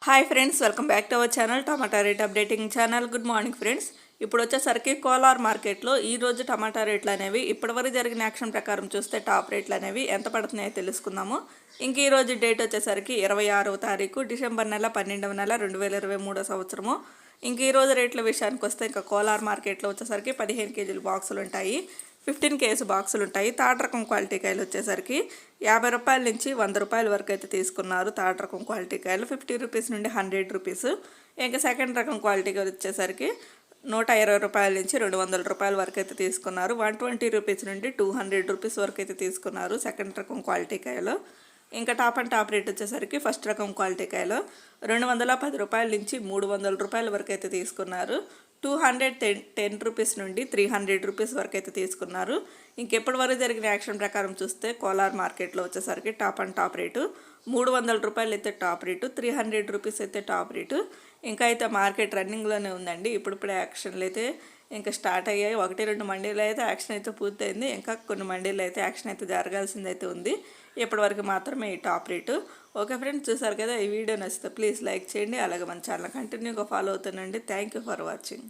Hi friends, welcome back to our channel tomato rate updating channel. Good morning friends. ఇప్పుడు వచ్చేసరికి కోలార్ మార్కెట్లో ఈరోజు టమాటా రేట్లు అనేవి ఇప్పటివరకు జరిగిన యాక్షన్ ప్రకారం చూస్తే టాప్ రేట్లు అనేవి ఎంత పడుతున్నాయో తెలుసుకుందాము. ఇంక ఈరోజు డేట్ వచ్చేసరికి 26వ తారీఖు డిసెంబర్ నెల 12వ నెల 2023 సంవత్సరము. ఇంక ఈరోజు రేట్ల విషయానికి వస్తే ఇంకా కోలార్ మార్కెట్లో వచ్చేసరికి 15 కేజీల బాక్సులు ఉంటాయి, 15 కేజీ బాక్సులు ఉంటాయి. థర్డ్ రకం క్వాలిటీ కాయలు వచ్చేసరికి 50 రూపాయల నుంచి 100 రూపాయల వరకు అయితే తీసుకున్నారు. థర్డ్ రకం క్వాలిటీ కాయలు 50 రూపీస్ నుండి 100 రూపీస్. ఇంకా సెకండ్ రకం క్వాలిటీ వచ్చేసరికి 120 రూపాయల నుంచి 200 రూపాయల వరకు అయితే తీసుకున్నారు. 120 రూపీస్ నుండి 200 రూపీస్ వరకు అయితే తీసుకున్నారు సెకండ్ రకం క్వాలిటీ కాయలు. ఇంకా టాప్ అండ్ టాప్ రేట్ వచ్చేసరికి ఫస్ట్ రకం క్వాలిటీ కాయలు 210 రూపాయల నుంచి 300 రూపాయల వరకు అయితే తీసుకున్నారు. 210 రూపీస్ నుండి 300 రూపీస్ వరకు అయితే తీసుకున్నారు. ఇంకెప్పటి వరకు జరిగిన యాక్షన్ ప్రకారం చూస్తే కోలార్ మార్కెట్లో వచ్చేసరికి టాప్ అండ్ టాప్ రేటు 300 రూపాయలు అయితే టాప్ రేటు, 300 రూపీస్ అయితే టాప్ రేటు. ఇంకా అయితే మార్కెట్ రన్నింగ్లోనే ఉందండి. ఇప్పుడిప్పుడే యాక్షన్లు అయితే ఇంకా స్టార్ట్ అయ్యాయి. 1-2 మండీలు అయితే యాక్షన్ అయితే పూర్తయింది. ఇంకా కొన్ని మండీలు అయితే యాక్షన్ అయితే జరగాల్సింది అయితే ఉంది. ఇప్పటివరకు మాత్రమే ఈ టాప్ రేటు. ఓకే ఫ్రెండ్స్, చూసారు కదా. ఈ వీడియో నచ్చితే ప్లీజ్ లైక్ చేయండి. అలాగే మన ఛానల్ కంటిన్యూగా ఫాలో అవుతానండి. Thank you for watching.